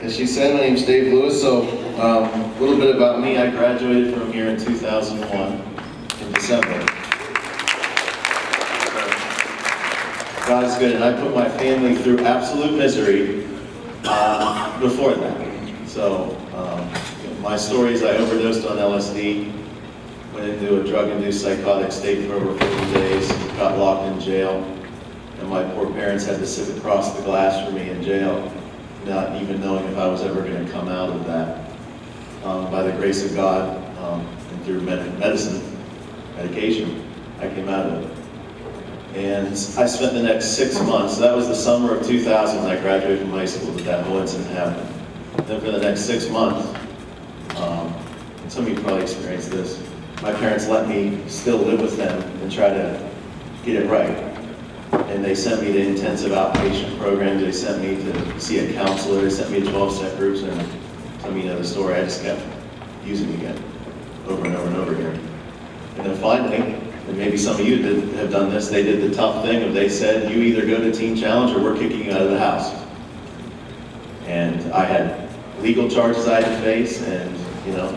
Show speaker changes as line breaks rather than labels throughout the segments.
As she said, my name's Dave Lewis. So a little bit about me. I graduated from here in 2001 in December. God is good, and I put my family through absolute misery before that. So my story is I overdosed on LSD, went into a drug-induced psychotic state for over 40 days, got locked in jail, and my poor parents had to sit across the glass for me in jail, not even knowing if I was ever going to come out of that. By the grace of God and through medication, I came out of it. And I spent the next 6 months, that was the summer of 2000 when I graduated from high school, that whole incident happened. Then for the next 6 months, and some of you probably experienced this, my parents let me still live with them and try to get it right. And they sent me to intensive outpatient programs, they sent me to see a counselor, they sent me to 12-step groups, and some of you know the story, I just kept using again, over and over and over again. And then finally, and maybe some of you have done this, they did the tough thing of they said, you either go to Teen Challenge or we're kicking you out of the house. And I had legal charges I had to face, and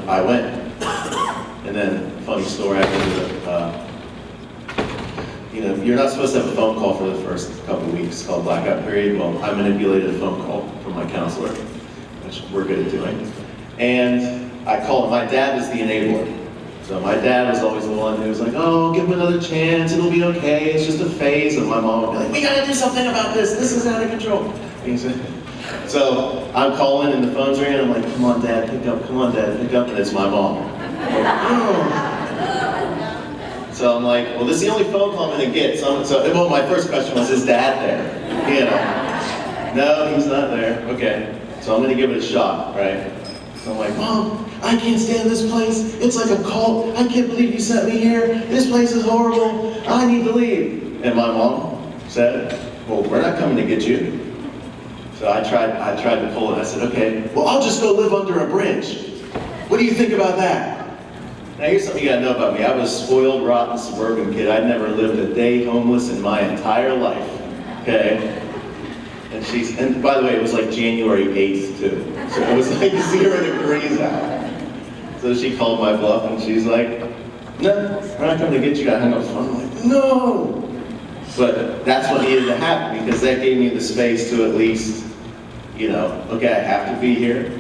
I went. And then, funny story, I went to you're not supposed to have a phone call for the first couple of weeks called blackout period. Well, I manipulated a phone call from my counselor, which we're good at doing. And I called him. My dad was the enabler. So my dad was always the one who was like, oh, give him another chance, it'll be okay, it's just a phase. And my mom would be like, we gotta do something about this is out of control. So I'm calling and the phone's ringing, and I'm like, come on Dad, pick up, come on Dad, pick up, and it's my mom. So I'm like, well, this is the only phone call I'm gonna get. So my first question was, is Dad there? No, he's not there. Okay, so I'm gonna give it a shot, right? So I'm like, Mom, I can't stand this place. It's like a cult. I can't believe you sent me here. This place is horrible. I need to leave. And my mom said, well, we're not coming to get you. So I tried to pull it. I said, okay, well, I'll just go live under a bridge. What do you think about that? Now here's something you gotta know about me. I was a spoiled, rotten suburban kid. I'd never lived a day homeless in my entire life, okay? And by the way, it was like January 8th too. So it was like 0 degrees out. So she called my bluff and she's like, no, we're not coming to get you. I hung up the phone. I'm like, no. But that's what needed to happen, because that gave me the space to at least, okay, I have to be here.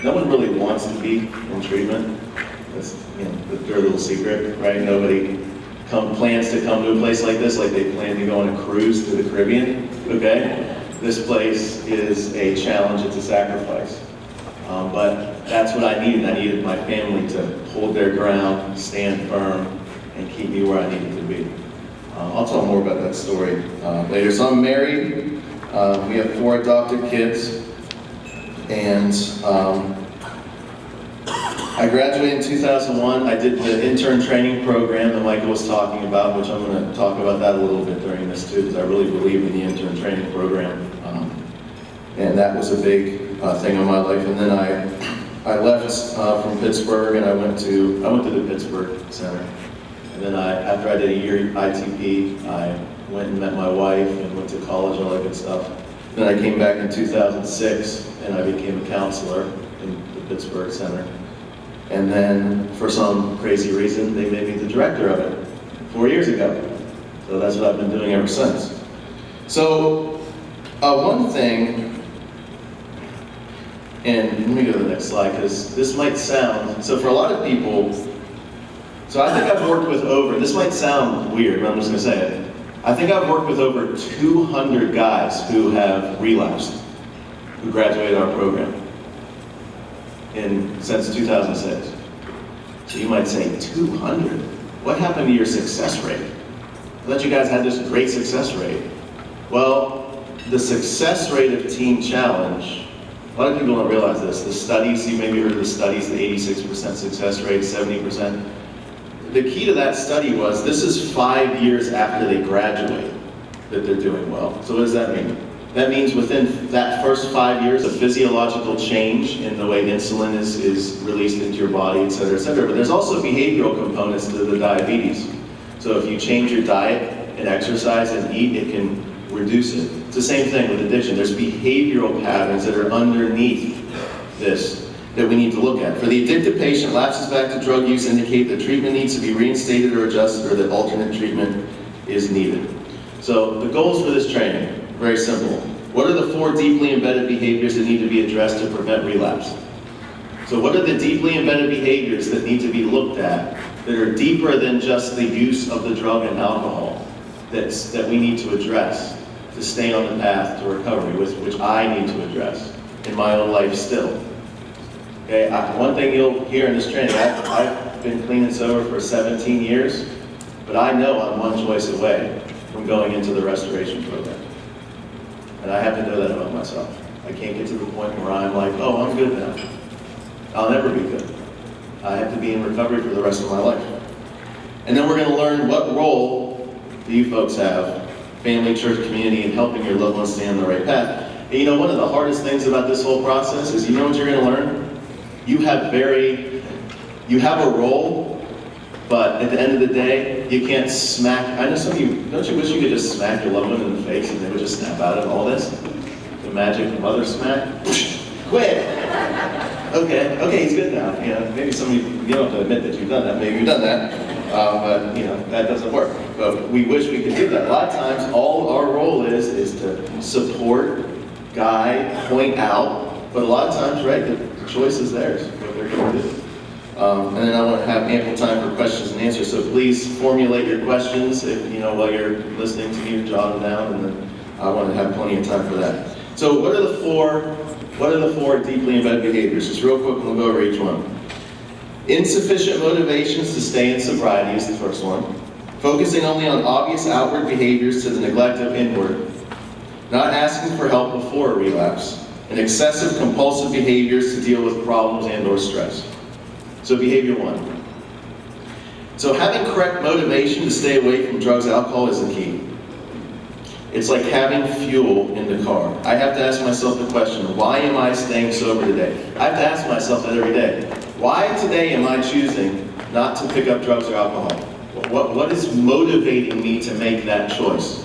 No one really wants to be in treatment. That's the dirty little secret, right? Nobody plans to come to a place like this like they plan to go on a cruise to the Caribbean, okay? This place is a challenge, it's a sacrifice. But that's what I needed. I needed my family to hold their ground, stand firm, and keep me where I needed to be. I'll tell more about that story later. So I'm married. We have 4 adopted kids. And I graduated in 2001. I did the intern training program that Michael was talking about, which I'm going to talk about that a little bit during this too, because I really believe in the intern training program. And that was a big thing in my life. And then I left from Pittsburgh, and I went to the Pittsburgh Center. And then after I did a year ITP, I went and met my wife and went to college and all that good stuff. Then I came back in 2006, and I became a counselor in the Pittsburgh Center. And then, for some crazy reason, they made me the director of it 4 years ago. So that's what I've been doing ever since. So, one thing, and let me go to the next slide, because this might sound, so for a lot of people, so I think I've worked with this might sound weird, but I'm just going to say it. I think I've worked with over 200 guys who have relapsed, who graduated our program since 2006. So you might say, 200? What happened to your success rate? I thought you guys had this great success rate. Well, the success rate of Teen Challenge, a lot of people don't realize this. The studies, you maybe heard of the studies, the 86% success rate, 70%. The key to that study was, this is 5 years after they graduate that they're doing well. So what does that mean? That means within that first 5 years, a physiological change in the way insulin is released into your body, et cetera, et cetera. But there's also behavioral components to the diabetes. So if you change your diet and exercise and eat, it can reduce it. It's the same thing with addiction. There's behavioral patterns that are underneath this that we need to look at. For the addicted patient, lapses back to drug use indicate that treatment needs to be reinstated or adjusted, or that alternate treatment is needed. So the goals for this training, very simple. What are the 4 deeply embedded behaviors that need to be addressed to prevent relapse? So what are the deeply embedded behaviors that need to be looked at that are deeper than just the use of the drug and alcohol that we need to address to stay on the path to recovery, which I need to address in my own life still? Okay, one thing you'll hear in this training, I've been clean and sober for 17 years, but I know I'm one choice away from going into the restoration program. And I have to know that about myself. I can't get to the point where I'm like, oh, I'm good now. I'll never be good. I have to be in recovery for the rest of my life. And then we're going to learn what role do you folks have, family, church, community, in helping your loved ones stay on the right path. And you know, one of the hardest things about this whole process is, you know what you're going to learn? You have a role, but at the end of the day, you can't smack. I know some of you, don't you wish you could just smack your loved one in the face and they would just snap out of all this? The magic of mother smack? Quit! Okay, he's good now. You know, maybe some of you don't have to admit that you've done that. Maybe you've done that, but you know, that doesn't work. But we wish we could do that. A lot of times, all our role is to support, guide, point out, but a lot of times, right, the choice is theirs, what they're going to do. And then I want to have ample time for questions and answers, so please formulate your questions if, you know, while you're listening to me, jot them down, and then I want to have plenty of time for that. So what are the four deeply embedded behaviors? Just real quick, we'll go over each one. Insufficient motivations to stay in sobriety is the first one. Focusing only on obvious outward behaviors to the neglect of inward. Not asking for help before a relapse. And excessive compulsive behaviors to deal with problems and or stress. So behavior 1. So having correct motivation to stay away from drugs and alcohol is the key. It's like having fuel in the car. I have to ask myself the question, why am I staying sober today? I have to ask myself that every day. Why today am I choosing not to pick up drugs or alcohol? What is motivating me to make that choice?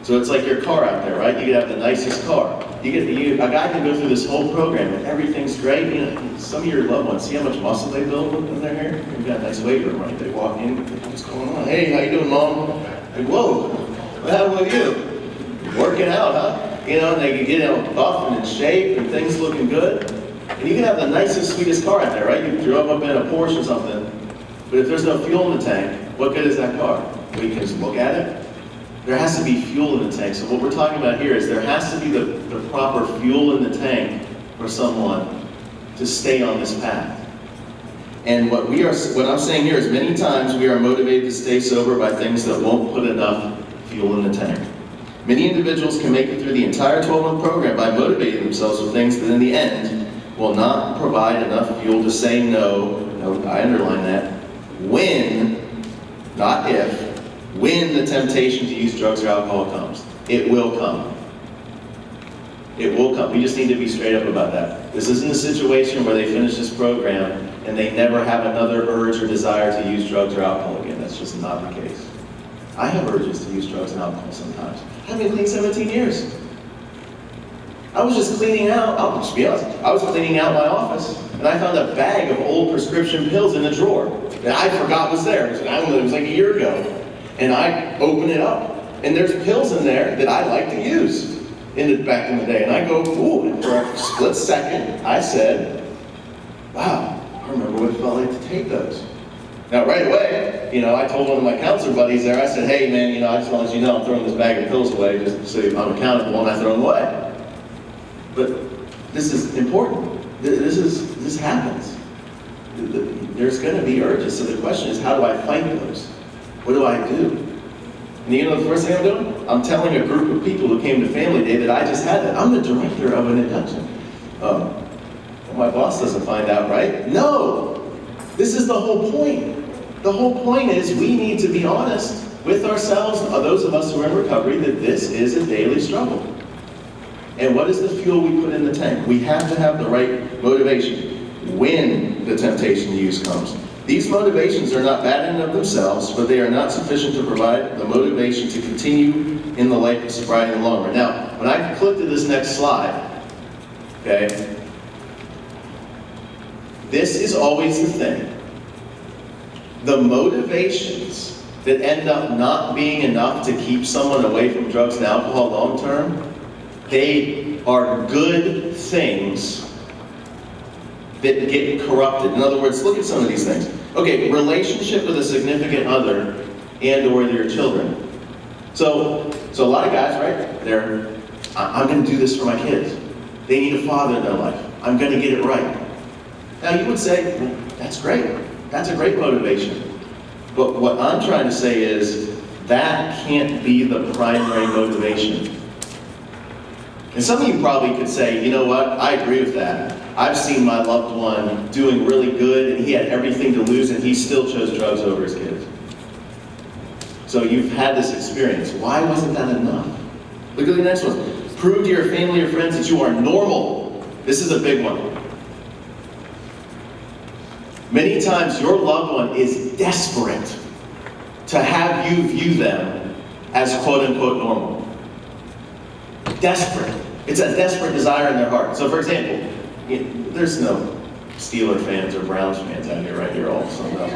So it's like your car out there, right? You could have the nicest car. A guy can go through this whole program and everything's great. You know, some of your loved ones, see how much muscle they build in their hair? You've got a nice weight room, right? They walk in, what's going on? Hey, how you doing, Mom? Like, whoa, what happened with you? Working out, huh? You know, and they can get buff and in shape and things looking good. And you can have the nicest, sweetest car out there, right? You drove up in a Porsche or something. But if there's no fuel in the tank, what good is that car? We can just look at it. There has to be fuel in the tank. So what we're talking about here is there has to be the proper fuel in the tank for someone to stay on this path. And what I'm saying here is many times we are motivated to stay sober by things that won't put enough fuel in the tank. Many individuals can make it through the entire 12-month program by motivating themselves with things that in the end will not provide enough fuel to say no, I underline that, when, not if, when the temptation to use drugs or alcohol comes. It will come. It will come. We just need to be straight up about that. This isn't a situation where they finish this program and they never have another urge or desire to use drugs or alcohol again. That's just not the case. I have urges to use drugs and alcohol sometimes. I've been clean 17 years. I was just cleaning out, I'll just be honest, I was cleaning out my office and I found a bag of old prescription pills in a drawer that I forgot was there. It was like a year ago. And I open it up, and there's pills in there that I like to use back in the day. And I go, ooh, and for a split second, I said, wow, I remember what it felt like to take those. Now, right away, I told one of my counselor buddies there, I said, hey, man, I just want to let you know I'm throwing this bag of pills away just so I'm accountable and I throw them away. But this is important. This happens. There's going to be urges. So the question is, how do I fight those? What do I do? And you know the first thing I'm doing? I'm telling a group of people who came to Family Day that I just had that. I'm the director of an induction. Well, my boss doesn't find out, right? No! This is the whole point. The whole point is we need to be honest with ourselves, those of us who are in recovery, that this is a daily struggle. And what is the fuel we put in the tank? We have to have the right motivation when the temptation to use comes. These motivations are not bad in and of themselves, but they are not sufficient to provide the motivation to continue in the life of sobriety in the long run. Now, when I click to this next slide, okay, this is always the thing. The motivations that end up not being enough to keep someone away from drugs and alcohol long term, they are good things that get corrupted. In other words, look at some of these things. Okay, relationship with a significant other and or your children. So a lot of guys, right, I'm going to do this for my kids. They need a father in their life. I'm going to get it right. Now you would say, well, that's great. That's a great motivation. But what I'm trying to say is, that can't be the primary motivation. And some of you probably could say, you know what, I agree with that. I've seen my loved one doing really good, and he had everything to lose, and he still chose drugs over his kids. So you've had this experience. Why wasn't that enough? Look at the next one. Prove to your family or friends that you are normal. This is a big one. Many times your loved one is desperate to have you view them as quote-unquote normal. Desperate. It's a desperate desire in their heart. So for example, there's no Steeler fans or Browns fans out here, right? You're all something else.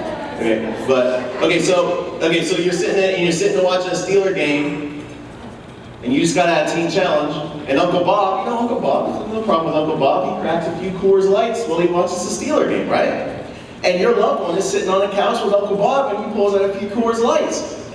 So you're sitting and watching a Steeler game, and you just got out of Teen Challenge, and Uncle Bob, Uncle Bob, there's no problem with Uncle Bob, he cracks a few Coors Lights while he watches the Steeler game, right? And your loved one is sitting on a couch with Uncle Bob, and he pulls out a few Coors Lights.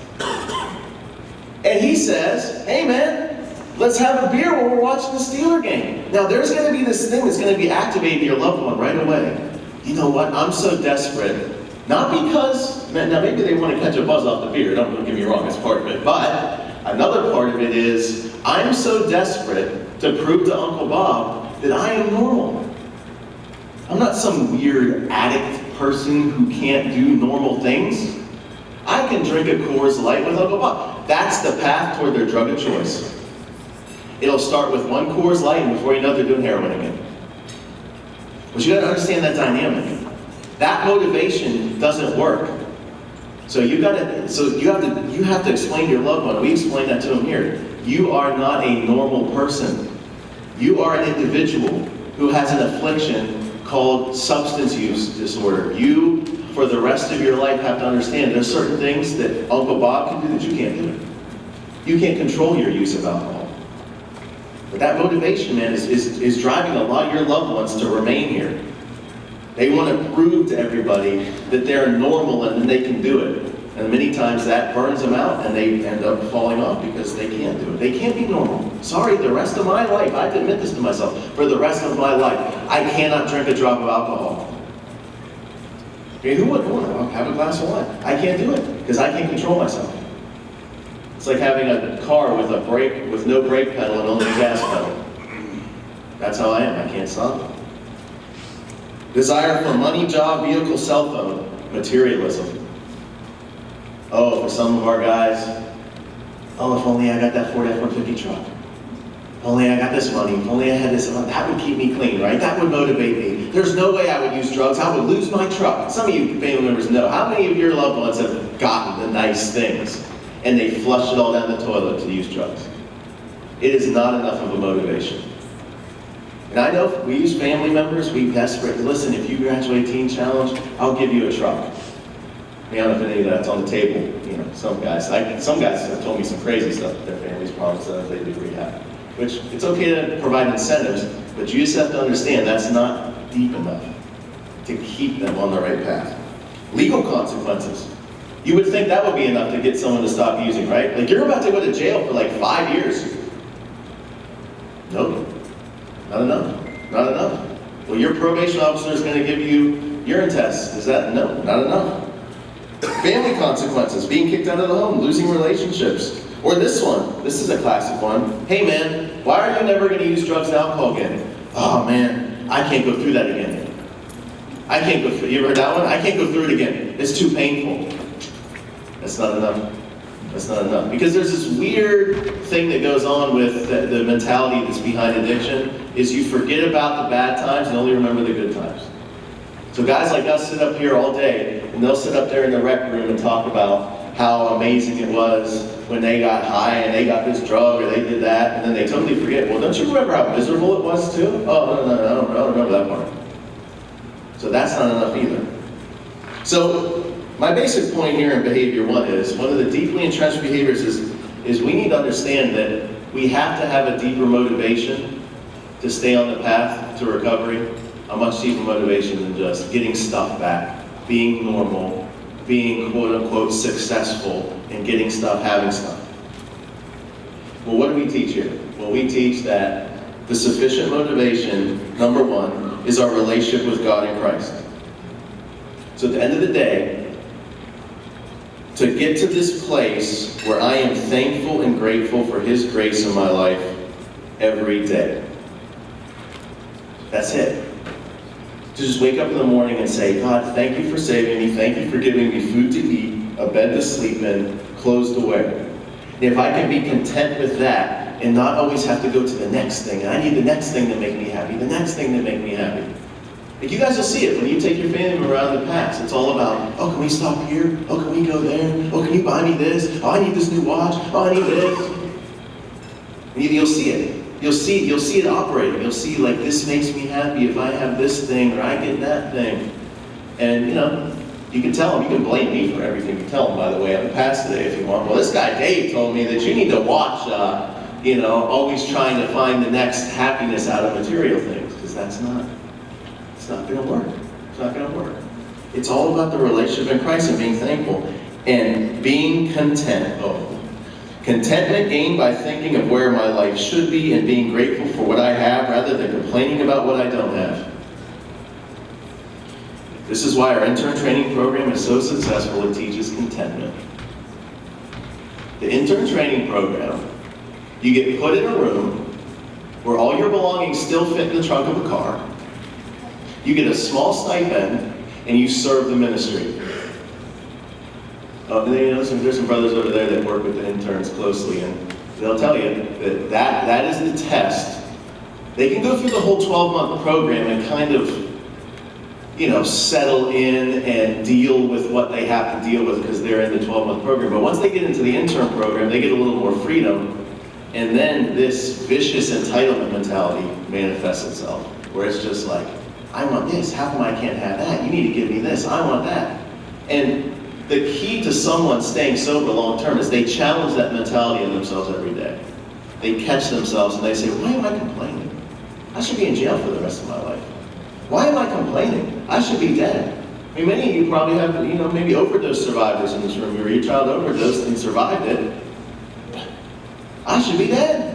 And he says, hey man, let's have a beer while we're watching the Steeler game. Now there's going to be this thing that's going to be activating your loved one right away. You know what, I'm so desperate. Not because, now maybe they want to catch a buzz off the beer, don't get me wrong, that's part of it. But another part of it is, I'm so desperate to prove to Uncle Bob that I am normal. I'm not some weird addict person who can't do normal things. I can drink a Coors Light with Uncle Bob. That's the path toward their drug of choice. It'll start with one Coors Light, and before you know it, they're doing heroin again. But you got to understand that dynamic. That motivation doesn't work. So you have to explain to your loved one. We explain that to them here. You are not a normal person. You are an individual who has an affliction called substance use disorder. You, for the rest of your life, have to understand there's certain things that Uncle Bob can do that you can't do. You can't control your use of alcohol. But that motivation, man, is driving a lot of your loved ones to remain here. They want to prove to everybody that they're normal and that they can do it. And many times that burns them out and they end up falling off because they can't do it. They can't be normal. Sorry, the rest of my life, I have to admit this to myself, for the rest of my life, I cannot drink a drop of alcohol. Okay, who would want to have a glass of wine? I can't do it because I can't control myself. It's like having a car with no brake pedal and only a gas pedal. That's how I am. I can't stop it. Desire for money, job, vehicle, cell phone, materialism. Oh, for some of our guys, oh, if only I got that Ford F-150 truck. If only I got this money. If only I had this, that would keep me clean, right? That would motivate me. There's no way I would use drugs. I would lose my truck. Some of you family members know. How many of your loved ones have gotten the nice things and they flushed it all down the toilet to use drugs? It is not enough of a motivation. And I know we use family members, we desperately, listen, if you graduate Teen Challenge, I'll give you a truck. I don't know if any of that's on the table. Some guys have told me some crazy stuff that their families promised them if they do rehab. Which, it's okay to provide incentives, but you just have to understand that's not deep enough to keep them on the right path. Legal consequences. You would think that would be enough to get someone to stop using, right? Like, you're about to go to jail for like 5 years. Nope. Not enough. Not enough. Well, your probation officer is going to give you urine tests. Is that? No, not enough. Family consequences, being kicked out of the home, losing relationships. Or this one, this is a classic one. Hey man, why are you never going to use drugs and alcohol again? Oh man, I can't go through that again. I can't go through, you ever heard that one? I can't go through it again. It's too painful. That's not enough. That's not enough. Because there's this weird thing that goes on with the mentality that's behind addiction, is you forget about the bad times and only remember the good times. So guys like us sit up here all day, and they'll sit up there in the rec room and talk about how amazing it was when they got high and they got this drug or they did that, and then they totally forget, well, don't you remember how miserable it was too? Oh, no, I don't remember that part. So that's not enough either. So my basic point here in behavior one is, one of the deeply entrenched behaviors is we need to understand that we have to have a deeper motivation to stay on the path to recovery, a much deeper motivation than just getting stuff back, being normal, being quote-unquote successful, and getting stuff, having stuff. Well, what do we teach here? Well, we teach that the sufficient motivation, number one, is our relationship with God in Christ. So at the end of the day, to get to this place where I am thankful and grateful for His grace in my life every day. That's it. To just wake up in the morning and say, God, thank you for saving me, thank you for giving me food to eat, a bed to sleep in, clothes to wear. And if I can be content with that, and not always have to go to the next thing, and I need the next thing to make me happy, the next thing to make me happy. Like, you guys will see it when you take your family around the past. It's all about, oh, can we stop here? Oh, can we go there? Oh, can you buy me this? Oh, I need this new watch. Oh, I need this. And you'll see it. You'll see it operating. You'll see, like, this makes me happy if I have this thing or I get that thing. And, you know, you can tell them, you can blame me for everything you tell them, by the way, on the past today if you want. Well, this guy Dave told me that you need to watch, always trying to find the next happiness out of material things, because it's not going to work. It's not going to work. It's all about the relationship in Christ and being thankful and being content. Contentment gained by thinking of where my life should be and being grateful for what I have rather than complaining about what I don't have. This is why our intern training program is so successful. It teaches contentment. The intern training program, you get put in a room where all your belongings still fit in the trunk of a car. You get a small stipend, and you serve the ministry. There's some brothers over there that work with the interns closely, and they'll tell you that is the test. They can go through the whole 12-month program and kind of, settle in and deal with what they have to deal with because they're in the 12-month program. But once they get into the intern program, they get a little more freedom, and then this vicious entitlement mentality manifests itself, where it's just like, I want this, how come I can't have that? You need to give me this, I want that. And the key to someone staying sober long term is they challenge that mentality in themselves every day. They catch themselves and they say, why am I complaining? I should be in jail for the rest of my life. Why am I complaining? I should be dead. I mean, many of you probably have, maybe overdose survivors in this room, where your child overdosed and survived it. I should be dead.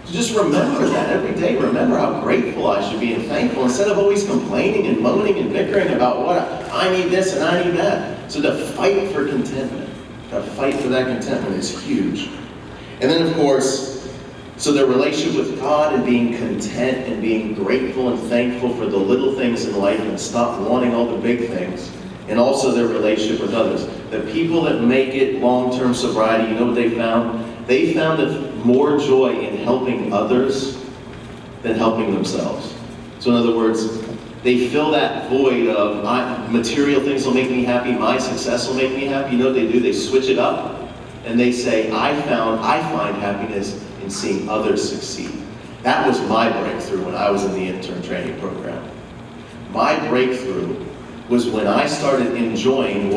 So just remember that every day. Remember how grateful I should be and thankful, instead of always complaining and moaning and bickering about what I need this and I need that. So to fight for contentment, to fight for that contentment is huge. And then, of course, so their relationship with God and being content and being grateful and thankful for the little things in life and stop wanting all the big things. And also their relationship with others. The people that make it long-term sobriety, you know what they found? They found more joy in helping others than helping themselves. So in other words, they fill that void of material things will make me happy, my success will make me happy. You know what they do? They switch it up and they say, I find happiness in seeing others succeed. That was my breakthrough when I was in the intern training program. My breakthrough was when I started enjoying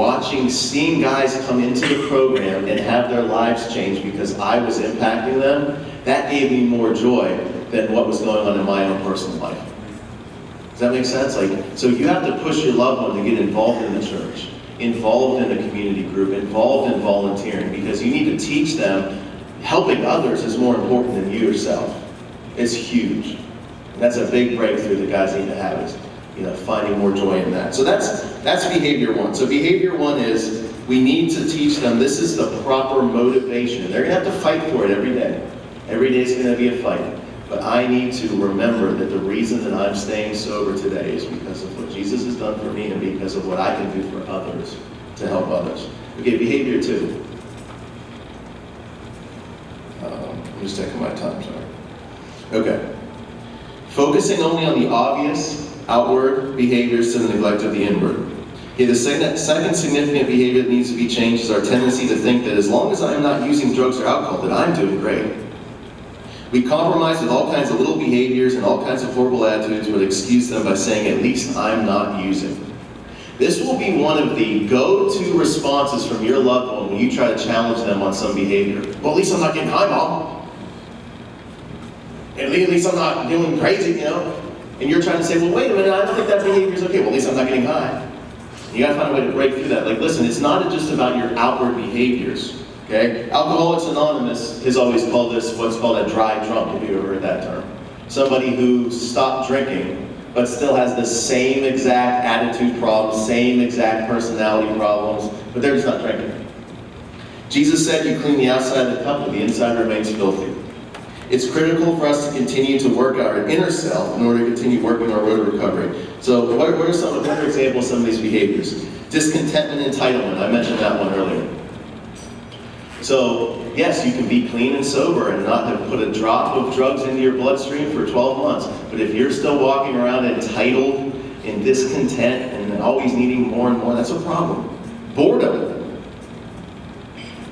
seeing guys come into the program and have their lives change because I was impacting them. That gave me more joy than what was going on in my own personal life. Does that make sense? So you have to push your loved one to get involved in the church, involved in a community group, involved in volunteering, because you need to teach them helping others is more important than you yourself. It's huge. And that's a big breakthrough that guys need to have, is finding more joy in that. So that's behavior one. So behavior one is we need to teach them this is the proper motivation. They're going to have to fight for it every day. Every day is going to be a fight. But I need to remember that the reason that I'm staying sober today is because of what Jesus has done for me and because of what I can do for others to help others. Okay, behavior two. I'm just taking my time, sorry. Okay. Focusing only on the obvious outward behaviors to the neglect of the inward. Okay, the second significant behavior that needs to be changed is our tendency to think that as long as I'm not using drugs or alcohol, that I'm doing great. We compromise with all kinds of little behaviors and all kinds of horrible attitudes, but excuse them by saying, at least I'm not using. This will be one of the go-to responses from your loved one when you try to challenge them on some behavior. Well, at least I'm not getting high, Mom. At least I'm not doing crazy, you know? And you're trying to say, well, wait a minute, I don't think that behavior is okay. Well, at least I'm not getting high. You gotta find a way to break through that. Like, listen, it's not just about your outward behaviors, okay? Alcoholics Anonymous has always called this what's called a dry drunk, if you ever heard that term. Somebody who stopped drinking, but still has the same exact attitude problems, same exact personality problems, but they're just not drinking. Jesus said you clean the outside of the cup, but the inside remains filthy. It's critical for us to continue to work our inner self in order to continue working our road to recovery. So what are examples of some of these behaviors? Discontentment and entitlement. I mentioned that one earlier. So yes, you can be clean and sober and not have put a drop of drugs into your bloodstream for 12 months. But if you're still walking around entitled and discontent and always needing more and more, that's a problem. Boredom.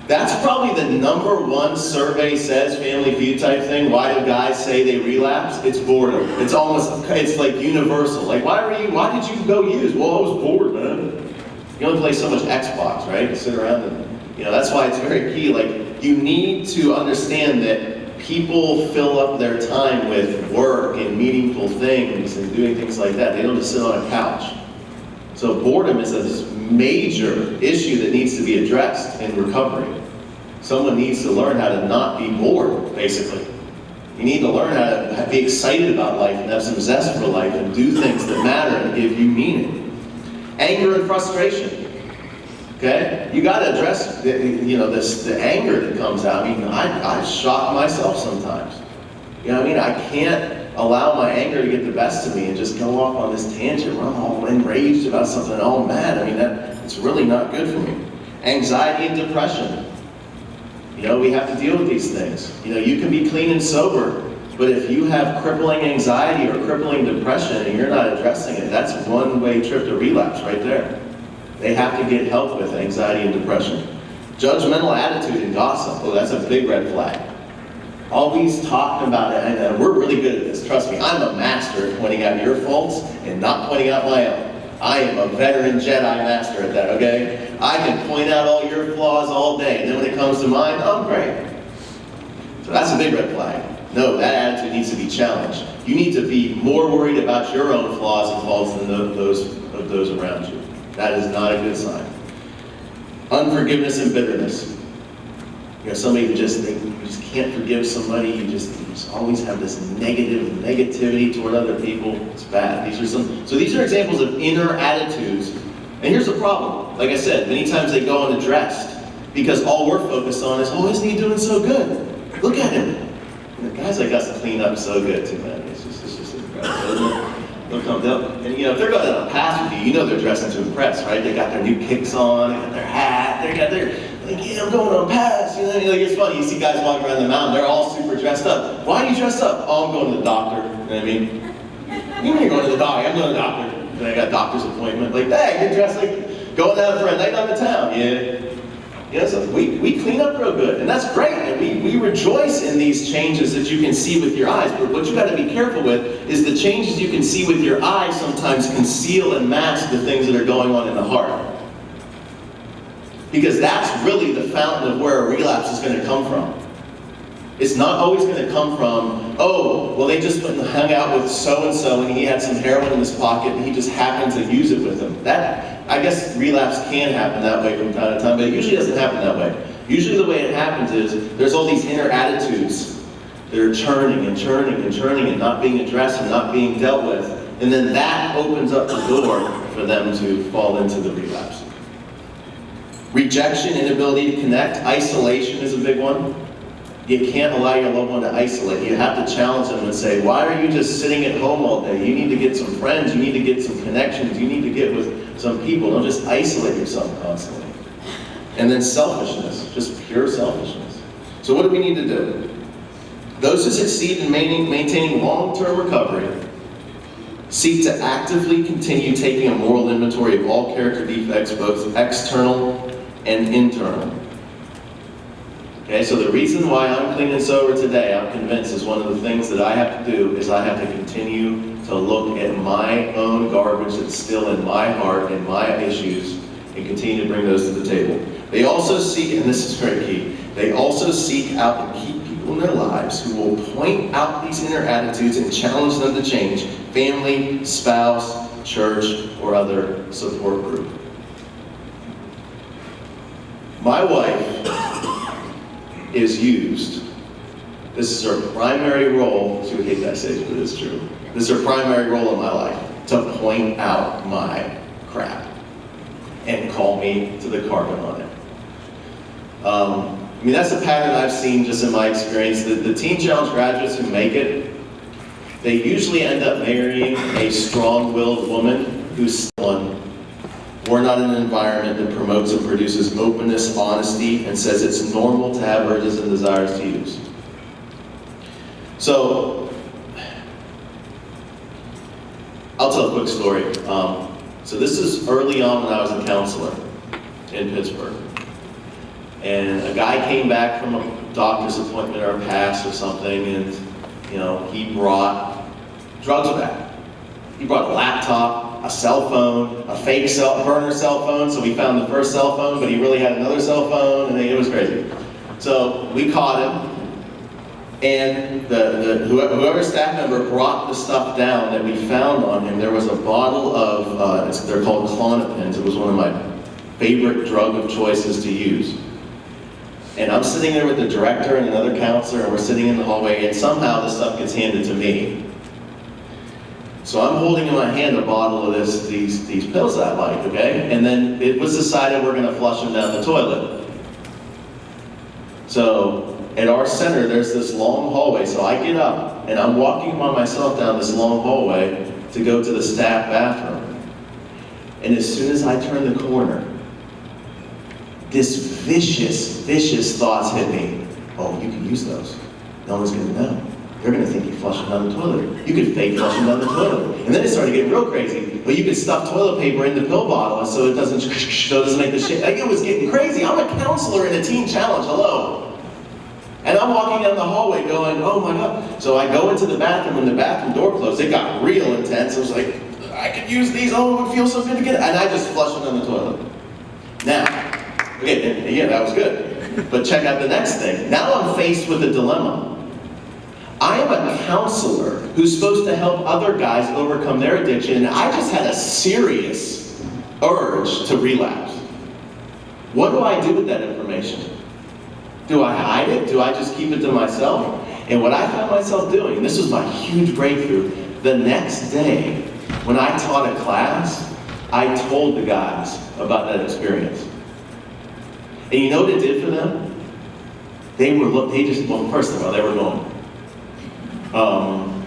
That's probably the number one survey says, Family Feud type thing. Why do guys say they relapse? It's boredom. It's like universal. Like, why did you go use? Well, I was bored, man. You only play so much Xbox, right? You sit around and, that's why it's very key. Like, you need to understand that people fill up their time with work and meaningful things and doing things like that. They don't just sit on a couch. So boredom is a major issue that needs to be addressed in recovery. Someone needs to learn how to not be bored, basically. You need to learn how to be excited about life and have some zest for life and do things that matter and give you meaning. Anger and frustration. Okay? You got to address the anger that comes out. I mean, I shock myself sometimes. I can't allow my anger to get the best of me and just go off on this tangent where I'm all enraged about something, all mad. It's really not good for me. Anxiety and depression. We have to deal with these things. You can be clean and sober, but if you have crippling anxiety or crippling depression and you're not addressing it, that's one-way trip to relapse right there. They have to get help with anxiety and depression. Judgmental attitude and gossip. Oh, that's a big red flag. Always talking about it, and we're really good at this, trust me. I'm a master at pointing out your faults and not pointing out my own. I am a veteran Jedi master at that, okay? I can point out all your flaws all day, and then when it comes to mine, I'm great. So that's a big red flag. No, that attitude needs to be challenged. You need to be more worried about your own flaws and faults than those around you. That is not a good sign. Unforgiveness and bitterness. Somebody who just can't forgive somebody, you just always have this negativity toward other people. It's bad. So these are examples of inner attitudes. And here's the problem. Like I said, many times they go unaddressed because all we're focused on is, oh, isn't he doing so good? Look at him. And guys like us clean up so good too, man. It's just incredible, isn't it? They'll come down. And if they're going on a pass with you, they're dressing to impress, right? They got their new kicks on, they got their hat, they got their, I'm going on pass. It's funny, you see guys walking around the mountain, they're all super dressed up. Why are you dressed up? Oh, I'm going to the doctor. You know what I mean? You're going to the doctor. I'm going to the doctor. And I got a doctor's appointment. Like, hey, you're dressed like going out for a night on the town. Yeah. So we clean up real good, and that's great. And we rejoice in these changes that you can see with your eyes. But what you got to be careful with is the changes you can see with your eyes sometimes conceal and mask the things that are going on in the heart. Because that's really the fountain of where a relapse is going to come from. It's not always going to come from, oh, well, they just went and hung out with so-and-so and he had some heroin in his pocket and he just happened to use it with him. I guess relapse can happen that way from time to time, but it usually doesn't happen that way. Usually the way it happens is there's all these inner attitudes that are churning and churning and churning and not being addressed and not being dealt with. And then that opens up the door for them to fall into the relapse. Rejection, inability to connect, isolation is a big one. You can't allow your loved one to isolate. You have to challenge them and say, why are you just sitting at home all day? You need to get some friends, you need to get some connections, you need to get with some people. Don't just isolate yourself constantly. And then selfishness, just pure selfishness. So what do we need to do? Those who succeed in maintaining long-term recovery Seek to actively continue taking a moral inventory of all character defects, both external and internal. Okay, so the reason why I'm clean and sober today, I'm convinced, is one of the things that I have to do is I have to continue to look at my own garbage that's still in my heart and my issues and continue to bring those to the table. They also seek, and this is very key, they also seek out and keep people in their lives who will point out these inner attitudes and challenge them to change: family, spouse, church, or other support group. My wife is used. This is her primary role. She would hate that stage, but it's true. This is her primary role in my life, to point out my crap and call me to the carpet on it. I mean, that's a pattern I've seen just in my experience. The Teen Challenge graduates who make it, they usually end up marrying a strong-willed woman who's one. We're not in an environment that promotes and produces openness, honesty, and says it's normal to have urges and desires to use. So, I'll tell a quick story. So this is early on when I was a counselor in Pittsburgh. And a guy came back from a doctor's appointment or a pass or something, and he brought drugs back. He brought a laptop, a cell phone, a fake burner cell phone, so we found the first cell phone, but he really had another cell phone, and it was crazy. So we caught him, and whoever staff member brought the stuff down that we found on him. There was a bottle of, they're called Klonopins. It was one of my favorite drug of choices to use. And I'm sitting there with the director and another counselor, and we're sitting in the hallway, and somehow this stuff gets handed to me. So I'm holding in my hand a bottle of these pills that I like, okay? And then it was decided we're gonna flush them down the toilet. So at our center, there's this long hallway, so I get up, and I'm walking by myself down this long hallway to go to the staff bathroom. And as soon as I turn the corner, this vicious thoughts hit me. Oh, you can use those. No one's gonna know. They're gonna think you flush them down the toilet. You could fake flush them down the toilet. And then it started getting real crazy. But you could stuff toilet paper in the pill bottle so it doesn't make the shit. Like, it was getting crazy. I'm a counselor in a teen challenge, hello. And I'm walking down the hallway going, oh my God. So I go into the bathroom, and the bathroom door closed. It got real intense. I was like, I could use these, oh, it would feel so good to get it. And I just flushed them down the toilet. Now, okay, yeah, that was good. But check out the next thing. Now I'm faced with a dilemma. I am a counselor who's supposed to help other guys overcome their addiction, and I just had a serious urge to relapse. What do I do with that information? Do I hide it? Do I just keep it to myself? And what I found myself doing, and this was my huge breakthrough, the next day when I taught a class, I told the guys about that experience. And you know what it did for them? Well, first of all, they were going,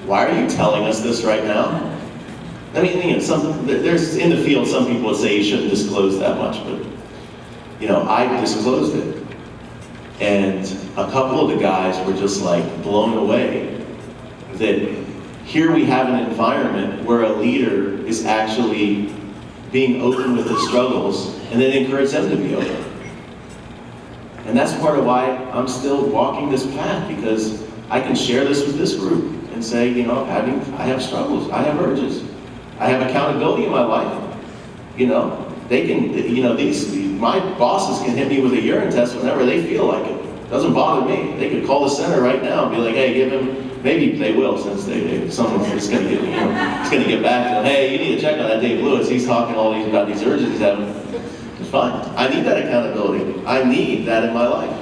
why are you telling us this right now? I mean, there's in the field, some people would say you shouldn't disclose that much, but I disclosed it. And a couple of the guys were just like blown away that here we have an environment where a leader is actually being open with his struggles, and then encourage them to be open. And that's part of why I'm still walking this path, because I can share this with this group and say, I have struggles, I have urges, I have accountability in my life. They can, my bosses can hit me with a urine test whenever they feel like it. It doesn't bother me. They could call the center right now and be like, hey, give him, maybe they will, since someone's just going to get, it's going to get back to them. Hey, you need to check on that Dave Lewis. He's talking about these urges he's having. It's fine. I need that accountability. I need that in my life.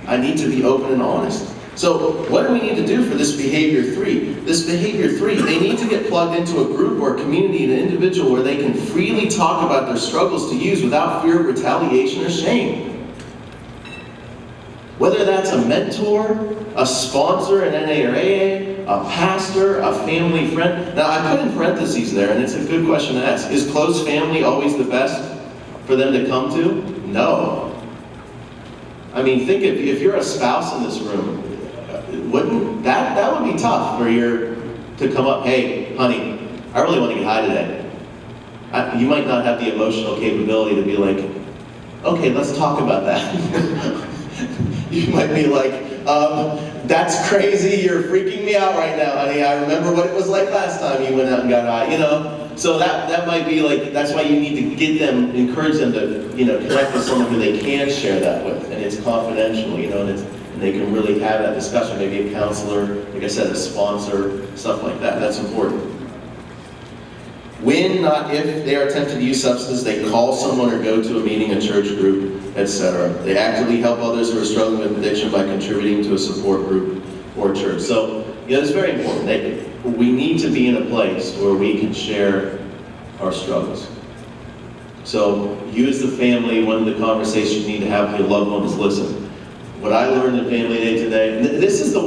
I need to be open and honest. So what do we need to do for this behavior 3? This behavior 3, they need to get plugged into a group or a community, an individual where they can freely talk about their struggles to use without fear of retaliation or shame. Whether that's a mentor, a sponsor in NA or AA, a pastor, a family friend. Now I put in parentheses there, and it's a good question to ask. Is close family always the best for them to come to? No. I mean, think if you're a spouse in this room, wouldn't that would be tough for to come up, hey, honey, I really want to get high today. You might not have the emotional capability to be like, okay, let's talk about that. You might be like, that's crazy, you're freaking me out right now, honey. I remember what it was like last time you went out and got high, you know? So that might be like, that's why you need to get them, encourage them to, you know, connect with someone who they can share that with, and it's confidential, you know, and they can really have that discussion, maybe a counselor, like I said, a sponsor, stuff like that. That's important. When, not if, they are tempted to use substances, they call someone or go to a meeting, a church group, etc. They actively help others who are struggling with addiction by contributing to a support group or church. So, you know, it's very important. We need to be in a place where we can share our struggles. So, you as the family, one of the conversations you need to have with your loved one is listen. What I learned in Family Day today, and this is the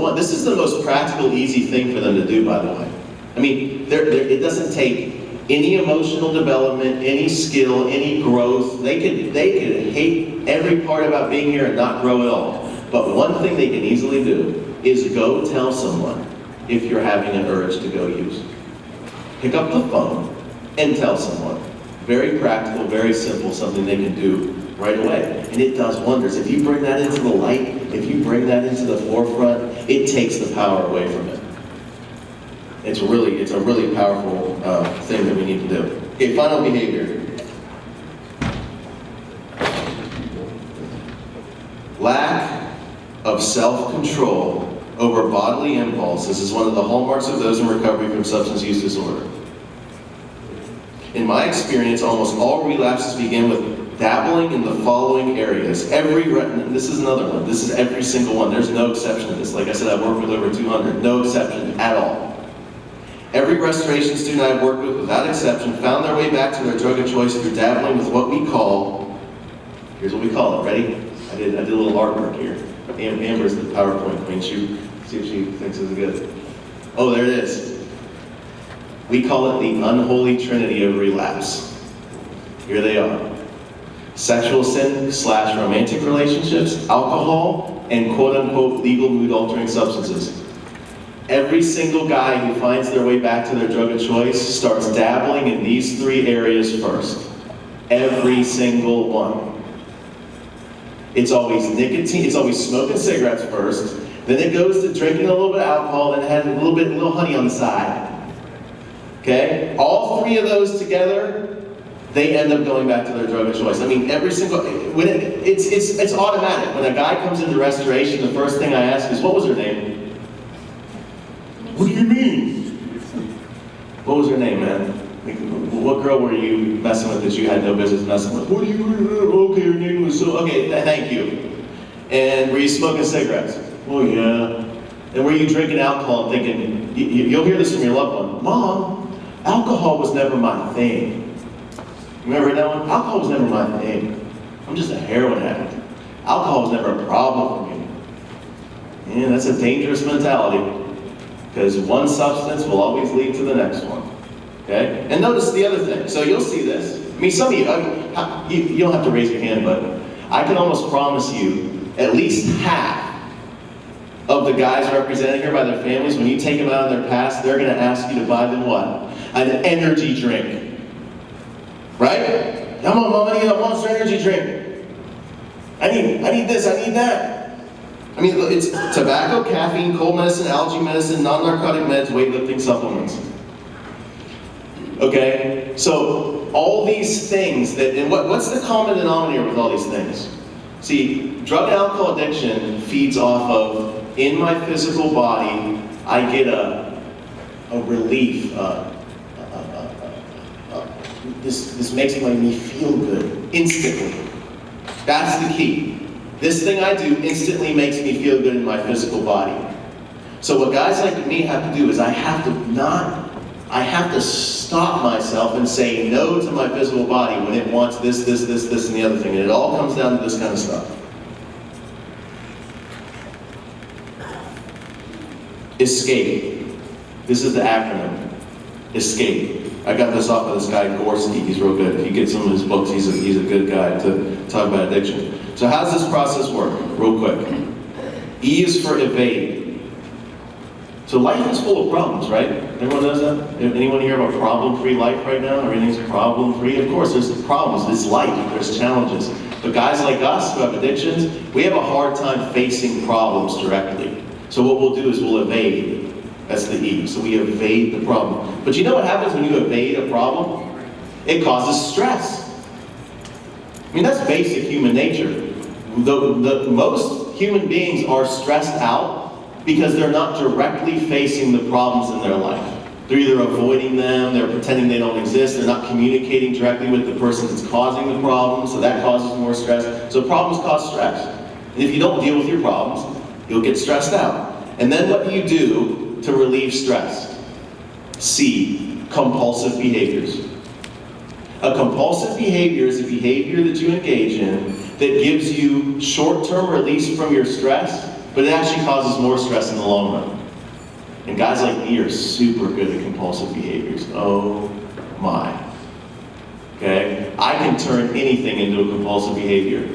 most practical, easy thing for them to do, by the way. I mean, it doesn't take any emotional development, any skill, any growth. They could hate every part about being here and not grow at all. But one thing they can easily do is go tell someone if you're having an urge to go use. Pick up the phone and tell someone. Very practical, very simple, something they can do right away. And it does wonders. If you bring that into the light, if you bring that into the forefront, it takes the power away from it. It's a really powerful thing that we need to do. Okay, final behavior. Lack of self-control over bodily impulses is one of the hallmarks of those in recovery from substance use disorder. In my experience, almost all relapses begin with dabbling in the following areas. This is another one. This is every single one. There's no exception to this. Like I said, I've worked with over 200. No exception at all. Every restoration student I've worked with, without exception, found their way back to their drug of choice through dabbling with what we call, here's what we call it, ready? I did a little artwork here. Amber's the PowerPoint queen. See if she thinks it's good. Oh, there it is. We call it the unholy trinity of relapse. Here they are. Sexual sin / romantic relationships, alcohol, and quote-unquote legal mood-altering substances. Every single guy who finds their way back to their drug of choice starts dabbling in these three areas first. Every single one. It's always nicotine, it's always smoking cigarettes first, then it goes to drinking a little bit of alcohol, then it has a little honey on the side. Okay? All three of those together, they end up going back to their drug of choice. I mean, every single, it's automatic. When a guy comes into restoration, the first thing I ask is, what was her name? What do you mean? What was her name, man? Like, what girl were you messing with that you had no business messing with? What do you, okay, her name was so, okay, thank you. And were you smoking cigarettes? Oh yeah. And were you drinking alcohol and thinking, you'll hear this from your loved one, Mom, alcohol was never my thing. Remember that one? Alcohol was never my thing. I'm just a heroin addict. Alcohol was never a problem for me. Yeah, that's a dangerous mentality. Because one substance will always lead to the next one. Okay? And notice the other thing. So you'll see this. I mean, some of you don't have to raise your hand, but I can almost promise you at least half of the guys represented here by their families, when you take them out of their past, they're going to ask you to buy them what? An energy drink. Right? Come on, Mom, I need a Monster energy drink. I need this, I need that. I mean, it's tobacco, caffeine, cold medicine, allergy medicine, non-narcotic meds, weightlifting supplements. Okay? So, all these things, and what's the common denominator with all these things? See, drug and alcohol addiction feeds off of, in my physical body, I get a relief. This makes me feel good, instantly. That's the key. This thing I do instantly makes me feel good in my physical body. So what guys like me have to do is I have to stop myself and say no to my physical body when it wants this, and the other thing. And it all comes down to this kind of stuff. Escape. This is the acronym. Escape. I got this off of this guy, Gorski. He's real good. If you get some of his books, he's a good guy to talk about addiction. So how does this process work? Real quick. E is for evade. So life is full of problems, right? Everyone knows that? Anyone here have a problem-free life right now? Everything's problem-free? Of course, there's problems. It's life. There's challenges. But guys like us who have addictions, we have a hard time facing problems directly. So what we'll do is we'll evade. That's the E. So we evade the problem. But you know what happens when you evade a problem? It causes stress. I mean, that's basic human nature. Most human beings are stressed out because they're not directly facing the problems in their life. They're either avoiding them, they're pretending they don't exist, they're not communicating directly with the person that's causing the problem, so that causes more stress. So problems cause stress. And if you don't deal with your problems, you'll get stressed out. And then what do you do to relieve stress? C, compulsive behaviors. A compulsive behavior is a behavior that you engage in that gives you short-term release from your stress, but it actually causes more stress in the long run. And guys like me are super good at compulsive behaviors. Oh my. Okay? I can turn anything into a compulsive behavior.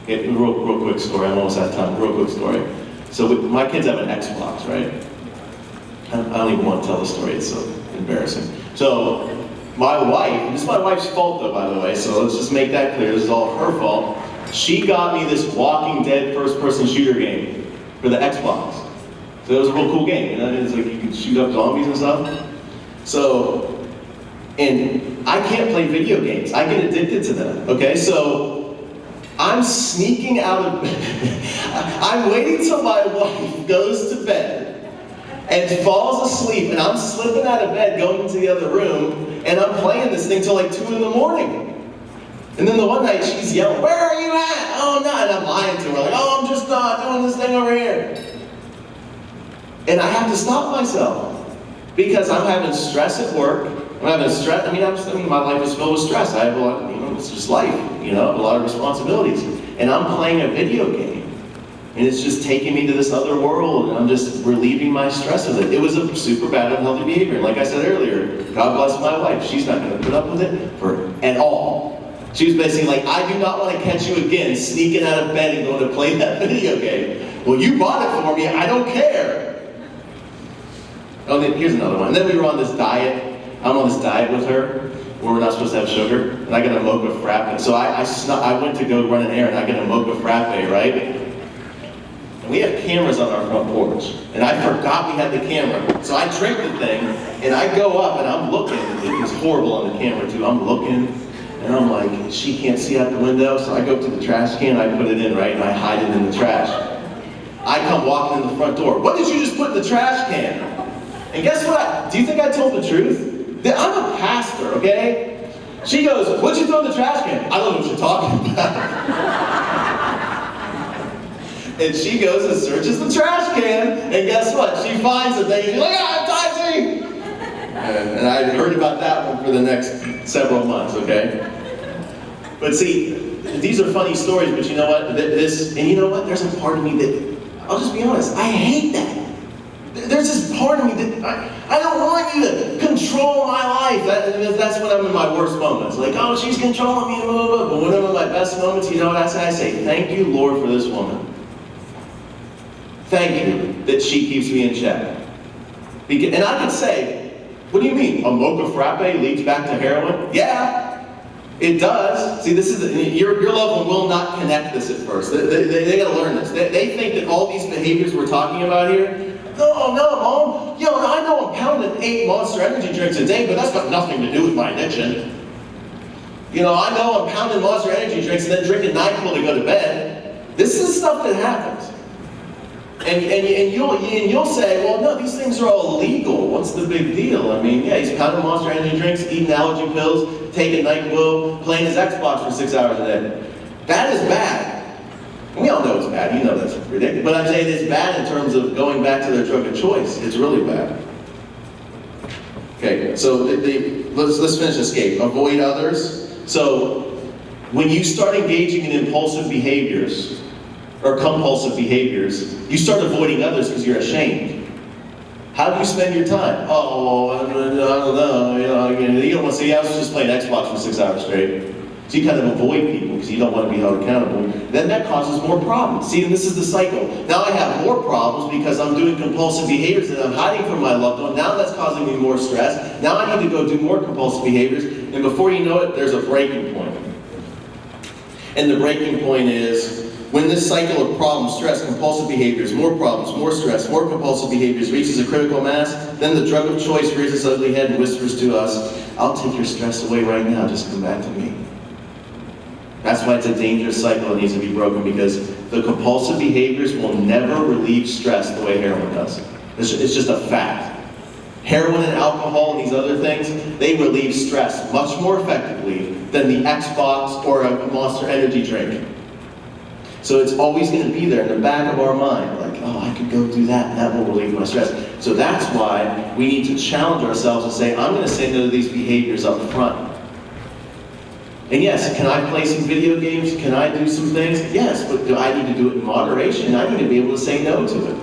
Okay, real quick story, I'm almost out of time. Real quick story. So my kids have an Xbox, right? I don't even want to tell the story, it's so embarrassing. So my wife, this is my wife's fault though, by the way, so let's just make that clear, this is all her fault. She got me this Walking Dead first-person shooter game for the Xbox. So it was a real cool game, you know, it's like you can shoot up zombies and stuff. So, and I can't play video games, I get addicted to them, okay? So, I'm sneaking out of bed, I'm waiting till my wife goes to bed and falls asleep, and I'm slipping out of bed, going into the other room, and I'm playing this thing till like 2 in the morning. And then the one night she's yelling, "Where are you at?" "Oh, no," and I'm lying to her, like, "Oh, I'm just doing this thing over here." And I have to stop myself, because I'm having stress at work, I'm having stress, I mean, my life is filled with stress. I have a lot, it's just life, a lot of responsibilities. And I'm playing a video game. And it's just taking me to this other world, and I'm just relieving my stress with it. It was a super bad, unhealthy behavior. And like I said earlier, God bless my wife. She's not going to put up with it at all. She was basically like, "I do not want to catch you again sneaking out of bed and going to play that video game." "Well, you bought it for me. I don't care." Oh, here's another one. And then we were on this diet. I'm on this diet with her where we're not supposed to have sugar. And I got a mocha frappe. So I went to go run an errand. I got a mocha frappe, right? And we have cameras on our front porch. And I forgot we had the camera. So I drink the thing, and I go up, and I'm looking. It was horrible on the camera, too. I'm looking, and I'm like, she can't see out the window, so I go up to the trash can, I put it in, right, and I hide it in the trash. I come walking in the front door. "What did you just put in the trash can?" And guess what? Do you think I told the truth? I'm a pastor, okay? She goes, "What'd you throw in the trash can?" "I don't know what you're talking about." And she goes and searches the trash can, and guess what? She finds the thing, and she's like, "I'm dodging!" And I heard about that one for the next several months, okay? But see, these are funny stories, but you know what? And you know what? There's a part of me that, I'll just be honest, I hate that. There's this part of me that, I don't want you to control my life. That's when I'm in my worst moments. Like, "Oh, she's controlling me, blah, blah, blah." But when I'm in my best moments, you know what I say? I say, "Thank you, Lord, for this woman. Thank you that she keeps me in check." And I could say, "What do you mean? A mocha frappe leads back to heroin?" Yeah, it does. See, this is your loved one will not connect this at first. They got to learn this. They think that all these behaviors we're talking about here. "No, Mom. I know I'm pounding 8 Monster Energy drinks a day, but that's got nothing to do with my addiction. I know I'm pounding Monster Energy drinks and then drinking NyQuil to go to bed." This is stuff that happens. And you'll say, "Well, no, these things are all illegal. What's the big deal?" I mean, yeah, he's pounding Monster Energy drinks, eating allergy pills, taking NyQuil, playing his Xbox for 6 hours a day. That is bad. We all know it's bad. You know that's ridiculous. But I'm saying it's bad in terms of going back to their drug of choice. It's really bad. Okay, so let's finish escape. Avoid others. So when you start engaging in impulsive behaviors, or compulsive behaviors, you start avoiding others because you're ashamed. How do you spend your time? "Oh, I don't know, you don't want to see, I was just playing Xbox for 6 hours straight." So you kind of avoid people because you don't want to be held accountable. Then that causes more problems. See, and this is the cycle. Now I have more problems because I'm doing compulsive behaviors and I'm hiding from my loved one. Now that's causing me more stress. Now I need to go do more compulsive behaviors. And before you know it, there's a breaking point. And the breaking point is when this cycle of problems, stress, compulsive behaviors, more problems, more stress, more compulsive behaviors reaches a critical mass, then the drug of choice rears its ugly head and whispers to us, I'll take your stress away right now, just come back to me. That's why it's a dangerous cycle that needs to be broken, because the compulsive behaviors will never relieve stress the way heroin does. It's just a fact. Heroin and alcohol and these other things, they relieve stress much more effectively than the Xbox or a Monster Energy drink. So it's always going to be there in the back of our mind, like, oh, I could go do that and that will relieve my stress. So that's why we need to challenge ourselves and say, I'm going to say no to these behaviors up front. And yes, can I play some video games? Can I do some things? Yes, but do I need to do it in moderation? I need to be able to say no to it.